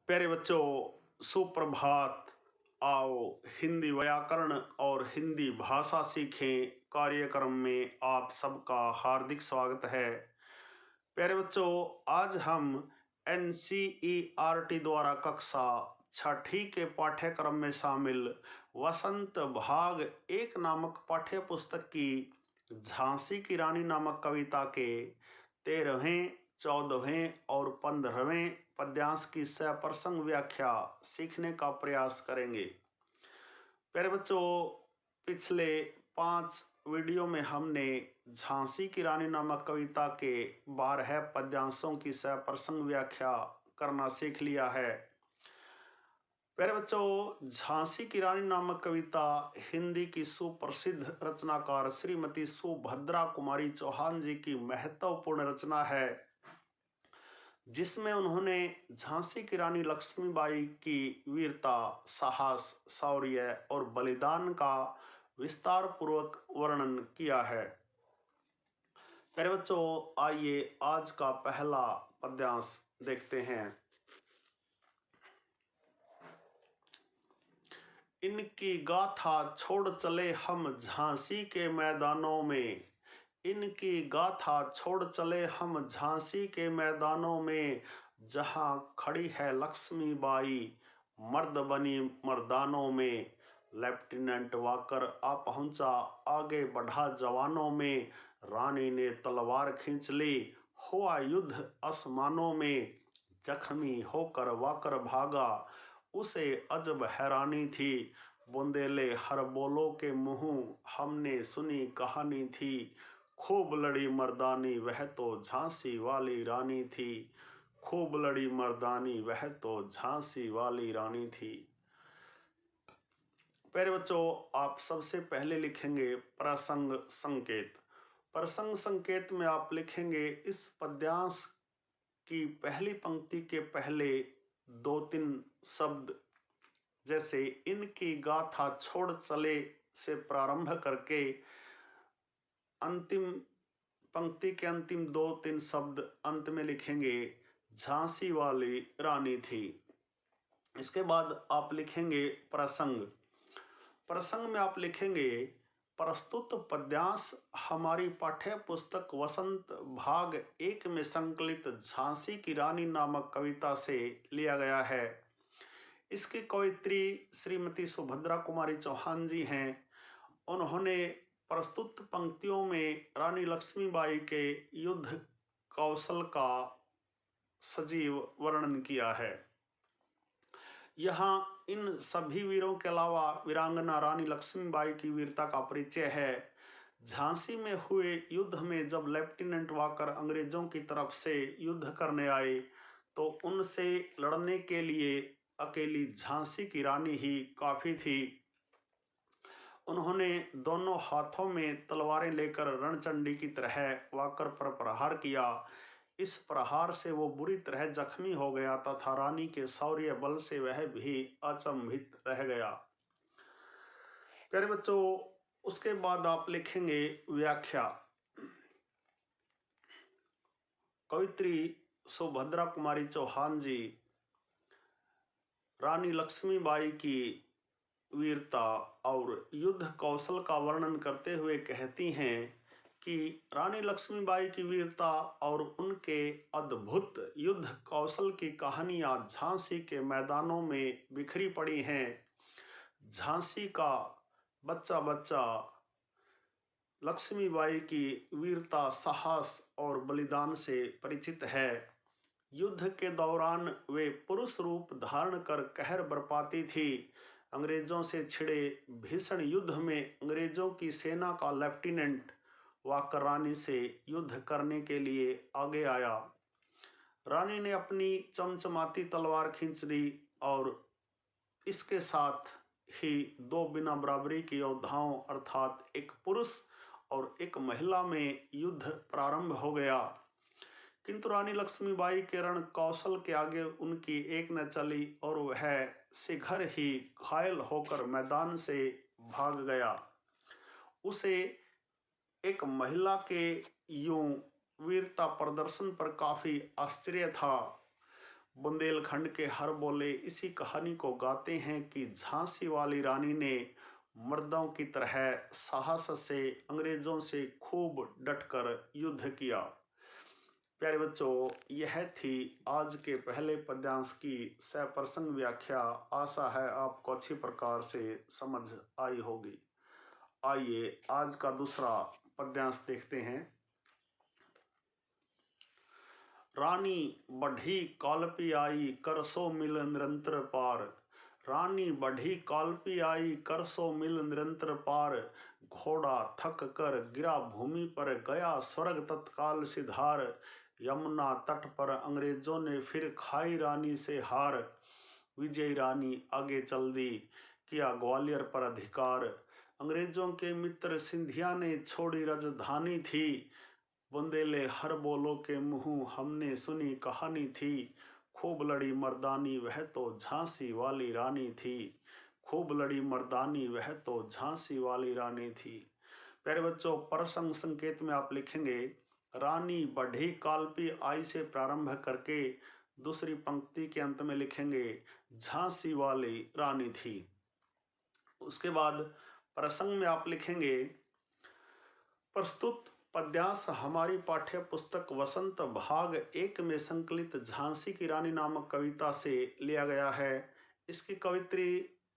प्यारे बच्चों, सुप्रभात। आओ हिंदी व्याकरण और हिंदी भाषा सीखें कार्यक्रम में आप सबका हार्दिक स्वागत है। प्यारे बच्चों, आज हम NCERT द्वारा कक्षा छठी के पाठ्यक्रम में शामिल वसंत भाग 1 नामक पाठ्य पुस्तक की झांसी की रानी नामक कविता के 13वें, 14वें और 15वें पद्यांश की सप्रसंग व्याख्या सीखने का प्रयास करेंगे। प्यारे बच्चों, पिछले 5 वीडियो में हमने झांसी की रानी नामक कविता के 12 पद्यांशों की सप्रसंग व्याख्या करना सीख लिया है। प्यारे बच्चों, झांसी की रानी नामक कविता हिंदी की सुप्रसिद्ध रचनाकार श्रीमती सुभद्रा कुमारी चौहान जी की महत्वपूर्ण रचना है, जिसमें उन्होंने झांसी की रानी लक्ष्मीबाई की वीरता, साहस, शौर्य और बलिदान का विस्तार पूर्वक वर्णन किया है। प्यारे बच्चों, आइए आज का पहला पद्यांश देखते हैं। इनकी गाथा छोड़ चले हम झांसी के मैदानों में, इनकी गाथा छोड़ चले हम झांसी के मैदानों में, जहां खड़ी है लक्ष्मीबाई मर्द बनी मर्दानों में। लेफ्टिनेंट वाकर आ पहुंचा, आगे बढ़ा जवानों में, रानी ने तलवार खींच ली, हुआ युद्ध आसमानों में। जख्मी होकर वाकर भागा, उसे अजब हैरानी थी, बुंदेले हर बोलो के मुंह हमने सुनी कहानी थी। खूब लड़ी मर्दानी वह तो झांसी वाली रानी थी, खूब लड़ी मर्दानी वह तो झांसी वाली रानी थी। प्यारे बच्चों, आप सबसे पहले लिखेंगे प्रसंग संकेत। प्रसंग संकेत में आप लिखेंगे इस पद्यांश की पहली पंक्ति के पहले 2-3 शब्द, जैसे इनकी गाथा छोड़ चले से प्रारंभ करके अंतिम पंक्ति के अंतिम 2-3 शब्द अंत में लिखेंगे झांसी वाली रानी थी। इसके बाद आप लिखेंगे प्रसंग। प्रसंग में आप लिखेंगे प्रस्तुत पद्यांश हमारी पाठ्य पुस्तक वसंत भाग 1 में संकलित झांसी की रानी नामक कविता से लिया गया है। इसकी कवयित्री श्रीमती सुभद्रा कुमारी चौहान जी हैं। उन्होंने प्रस्तुत पंक्तियों में रानी लक्ष्मीबाई के युद्ध कौशल का सजीव वर्णन किया है। यहाँ इन सभी वीरों के अलावा वीरांगना रानी लक्ष्मीबाई की वीरता का परिचय है। झांसी में हुए युद्ध में जब लेफ्टिनेंट वाकर अंग्रेजों की तरफ से युद्ध करने आए, तो उनसे लड़ने के लिए अकेली झांसी की रानी ही काफी थी। उन्होंने दोनों हाथों में तलवारें लेकर रणचंडी की तरह वाकर पर प्रहार किया। इस प्रहार से वो बुरी तरह जख्मी हो गया तथा रानी के शौर्य बल से वह भी अचंभित रह गया। प्यारे बच्चों, उसके बाद आप लिखेंगे व्याख्या। कवयित्री सुभद्रा कुमारी चौहान जी रानी लक्ष्मीबाई की वीरता और युद्ध कौशल का वर्णन करते हुए कहती हैं कि रानी लक्ष्मीबाई की वीरता और उनके अद्भुत युद्ध कौशल की कहानियां झांसी के मैदानों में बिखरी पड़ी हैं। झांसी का बच्चा बच्चा लक्ष्मीबाई की वीरता, साहस और बलिदान से परिचित है। युद्ध के दौरान वे पुरुष रूप धारण कर कहर बरपाती थी। अंग्रेजों से छिड़े भीषण युद्ध में अंग्रेजों की सेना का लेफ्टिनेंट वाकर रानी से युद्ध करने के लिए आगे आया। रानी ने अपनी चमचमाती तलवार खींच ली और इसके साथ ही 2 बिना बराबरी के योद्धाओं अर्थात एक पुरुष और एक महिला में युद्ध प्रारंभ हो गया। किंतु रानी लक्ष्मीबाई के रण कौशल के आगे उनकी एक न चली और वह शीघ्र ही घायल होकर मैदान से भाग गया। उसे एक महिला के यूं वीरता प्रदर्शन पर काफी आश्चर्य था। बुंदेलखंड के हर बोले इसी कहानी को गाते हैं कि झांसी वाली रानी ने मर्दों की तरह साहस से अंग्रेजों से खूब डटकर युद्ध किया। प्यारे बच्चों, यह थी आज के पहले पद्यांश की सप्रसंग व्याख्या। आशा है आपको अच्छी प्रकार से समझ आई होगी। आइए आज का दूसरा पद्यांश देखते हैं। रानी बढ़ी कालपी आई कर सो मिल निरंतर पार। रानी बढ़ी कालपी आई कर सो मिल निरंतर पार। घोड़ा थक कर गिरा भूमि पर गया स्वर्ग तत्काल सिधार। यमुना तट पर अंग्रेजों ने फिर खाई रानी से हार। विजयी रानी आगे चल दी किया ग्वालियर पर अधिकार। अंग्रेजों के मित्र सिंधिया ने छोड़ी राजधानी थी। बुंदेले हर बोलो के मुंह हमने सुनी कहानी थी। खूब लड़ी मर्दानी वह तो झांसी वाली रानी थी। खूब लड़ी मर्दानी वह तो झांसी वाली रानी थी। प्यारे बच्चों, प्रसंग संकेत में आप लिखेंगे रानी बढ़ी कालपी आई से प्रारंभ करके दूसरी पंक्ति के अंत में लिखेंगे झांसी वाली रानी थी। उसके बाद प्रसंग में आप लिखेंगे प्रस्तुत पद्यांश हमारी पाठ्य पुस्तक वसंत भाग 1 में संकलित झांसी की रानी नामक कविता से लिया गया है। इसकी कवित्री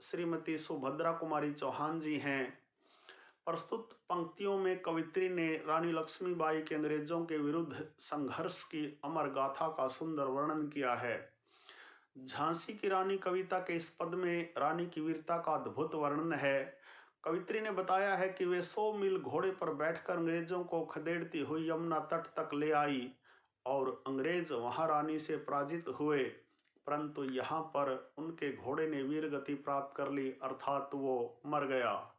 श्रीमती सुभद्रा कुमारी चौहान जी हैं। प्रस्तुत पंक्तियों में कवित्री ने रानी लक्ष्मीबाई के अंग्रेजों के विरुद्ध संघर्ष की अमर गाथा का सुंदर वर्णन किया है। झांसी की रानी कविता के इस पद में रानी की वीरता का अद्भुत वर्णन है। कवित्री ने बताया है कि वे 100 मील घोड़े पर बैठकर अंग्रेजों को खदेड़ती हुई यमुना तट तक ले आई और अंग्रेज वहां रानी से पराजित हुए, परंतु यहाँ पर उनके घोड़े ने वीर गति प्राप्त कर ली, अर्थात वो मर गया।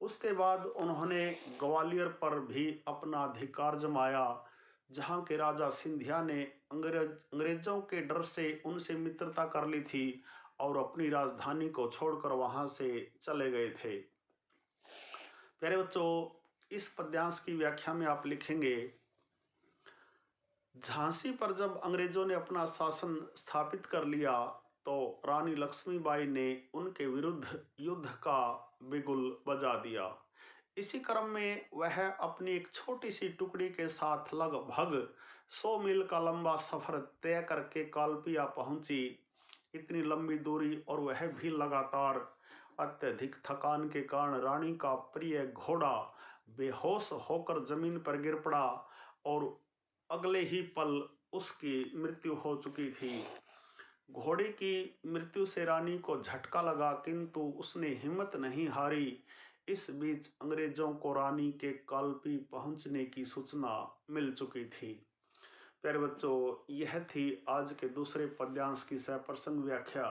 उसके बाद उन्होंने ग्वालियर पर भी अपना अधिकार जमाया, जहाँ के राजा सिंधिया ने अंग्रेजों के डर से उनसे मित्रता कर ली थी और अपनी राजधानी को छोड़कर वहां से चले गए थे। प्यारे बच्चों, इस पद्यांश की व्याख्या में आप लिखेंगे झांसी पर जब अंग्रेजों ने अपना शासन स्थापित कर लिया तो रानी लक्ष्मीबाई ने उनके विरुद्ध युद्ध का बिगुल बजा दिया। इसी क्रम में वह अपनी एक छोटी सी टुकड़ी के साथ लगभग 100 मील का लंबा सफर तय करके कालपिया पहुंची। इतनी लंबी दूरी और वह भी लगातार। अत्यधिक थकान के कारण रानी का प्रिय घोड़ा बेहोश होकर जमीन पर गिर पड़ा और अगले ही पल उसकी मृत्यु हो चुकी थी। घोड़े की मृत्यु से रानी को झटका लगा, किंतु उसने हिम्मत नहीं हारी। इस बीच अंग्रेजों को रानी के कालपी पहुंचने की सूचना मिल चुकी थी। प्यारे बच्चों, यह थी आज के दूसरे पद्यांश की सप्रसंग व्याख्या।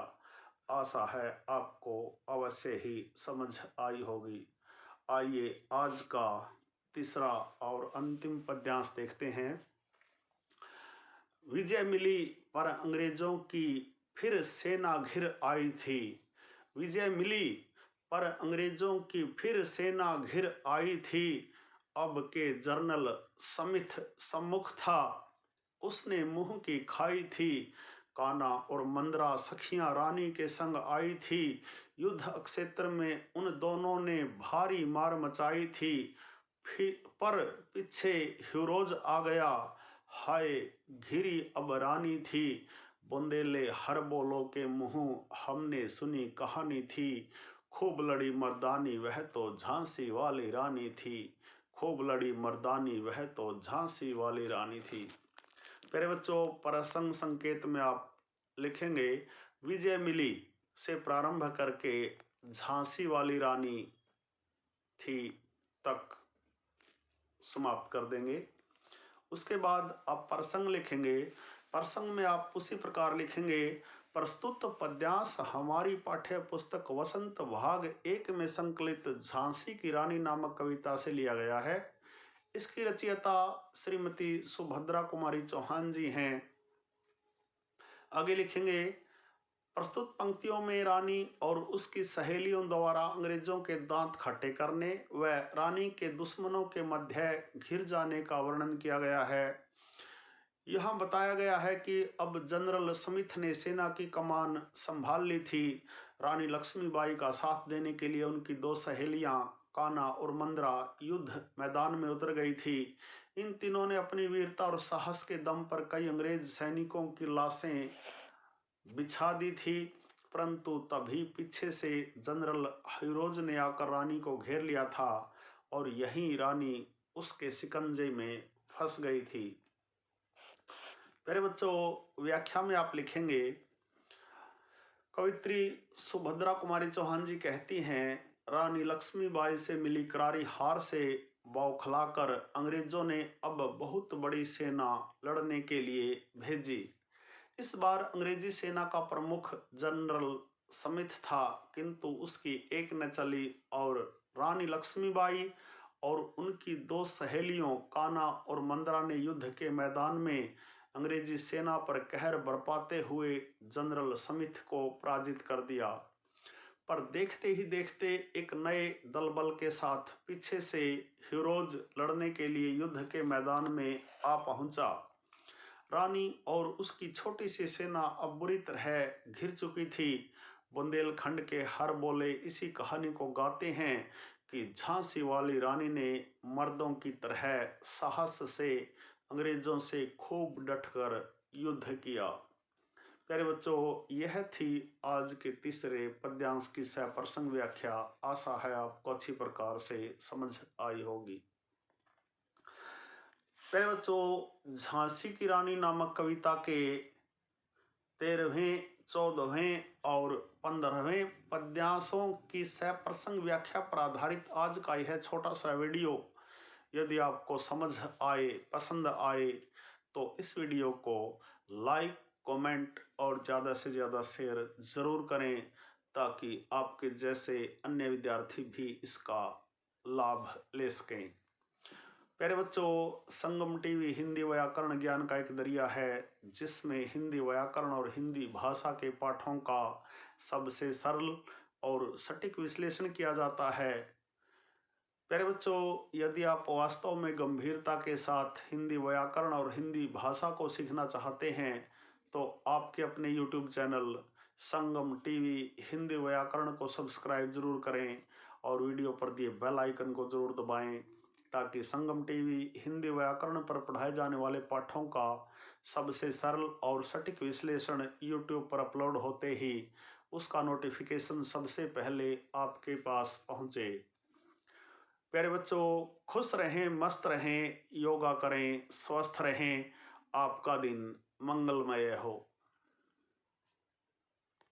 आशा है आपको अवश्य ही समझ आई होगी। आइए आज का तीसरा और अंतिम पद्यांश देखते हैं। विजय मिली पर अंग्रेजों की फिर सेना घिर आई थी। विजय मिली पर अंग्रेजों की फिर सेना घिर आई थी। अब के जर्नल समिथ सम्मुख था, उसने मुंह की खाई थी। काना और मंदरा सखियां रानी के संग आई थी। युद्ध क्षेत्र में उन दोनों ने भारी मार मचाई थी। पर पीछे हीरोज आ गया, हाय घिरी अब रानी थी। बुंदेले हर बोलो के मुंह हमने सुनी कहानी थी। खूब लड़ी मर्दानी वह तो झांसी वाली रानी थी। खूब लड़ी मर्दानी वह तो झांसी वाली रानी थी। प्यारे बच्चों, प्रसंग संकेत में आप लिखेंगे विजय मिली से प्रारंभ करके झांसी वाली रानी थी तक समाप्त कर देंगे। उसके बाद आप प्रसंग लिखेंगे। प्रसंग में आप उसी प्रकार लिखेंगे प्रस्तुत पद्यांश हमारी पाठ्य पुस्तक वसंत भाग 1 में संकलित झांसी की रानी नामक कविता से लिया गया है। इसकी रचयिता श्रीमती सुभद्रा कुमारी चौहान जी हैं। आगे लिखेंगे प्रस्तुत पंक्तियों में रानी और उसकी सहेलियों द्वारा अंग्रेजों के दांत खट्टे करने व रानी के दुश्मनों के मध्य घिर जाने का वर्णन किया गया है। यहाँ बताया गया है कि अब जनरल स्मिथ ने सेना की कमान संभाल ली थी। रानी लक्ष्मीबाई का साथ देने के लिए उनकी दो सहेलियां कान्हा और मंद्रा युद्ध मैदान में उतर गई थी। इन तीनों ने अपनी वीरता और साहस के दम पर कई अंग्रेज सैनिकों की लाशें बिछा दी थी, परंतु तभी पीछे से जनरल हिरोज ने आकर रानी को घेर लिया था और यहीं रानी उसके शिकंजे में फंस गई थी। प्यारे बच्चों, व्याख्या में आप लिखेंगे, कवित्री सुभद्रा कुमारी चौहान जी कहती हैं, रानी लक्ष्मीबाई से मिली करारी हार से बौखलाकर अंग्रेजों ने अब बहुत बड़ी सेना लड़ने के लिए भेजी। इस बार अंग्रेजी सेना का प्रमुख जनरल स्मिथ था, किंतु उसकी एक न चली और रानी लक्ष्मीबाई और उनकी दो सहेलियों कान्हा और मंद्रा ने युद्ध के मैदान में अंग्रेजी सेना पर कहर बरपाते हुए जनरल स्मिथ को पराजित कर दिया। पर देखते ही देखते एक नए दलबल के साथ पीछे से हिरोज लड़ने के लिए युद्ध के मैदान में आ पहुंचा। रानी और उसकी छोटी सी सेना अब बुरी तरह घिर चुकी थी। बुंदेलखंड के हर बोले इसी कहानी को गाते हैं कि झांसी वाली रानी ने मर्दों की तरह साहस से अंग्रेजों से खूब डटकर युद्ध किया। प्यारे बच्चों, यह थी आज के तीसरे पद्यांश की सप्रसंग व्याख्या। आशा है आपको अच्छी प्रकार से समझ आई होगी। प्यारे बच्चों, झांसी की रानी नामक कविता के 13वें, 14वें और 15वें पद्यांशों की सप्रसंग व्याख्या पर आधारित आज का यह छोटा सा वीडियो यदि आपको समझ आए, पसंद आए, तो इस वीडियो को लाइक, कमेंट और ज़्यादा से ज़्यादा शेयर ज़रूर करें, ताकि आपके जैसे अन्य विद्यार्थी भी इसका लाभ ले सकें। प्यारे बच्चों, संगम टीवी हिंदी व्याकरण ज्ञान का एक दरिया है, जिसमें हिंदी व्याकरण और हिंदी भाषा के पाठों का सबसे सरल और सटीक विश्लेषण किया जाता है। प्यारे बच्चों, यदि आप वास्तव में गंभीरता के साथ हिंदी व्याकरण और हिंदी भाषा को सीखना चाहते हैं, तो आपके अपने YouTube चैनल संगम टीवी हिंदी व्याकरण को सब्सक्राइब जरूर करें और वीडियो पर दिए बेल आइकन को जरूर दबाएं, ताकि संगम टीवी हिंदी व्याकरण पर पढ़ाए जाने वाले पाठों का सबसे सरल और सटीक विश्लेषण YouTube पर अपलोड होते ही उसका नोटिफिकेशन सबसे पहले आपके पास पहुंचे। प्यारे बच्चों, खुश रहें, मस्त रहें, योगा करें, स्वस्थ रहें, आपका दिन मंगलमय हो।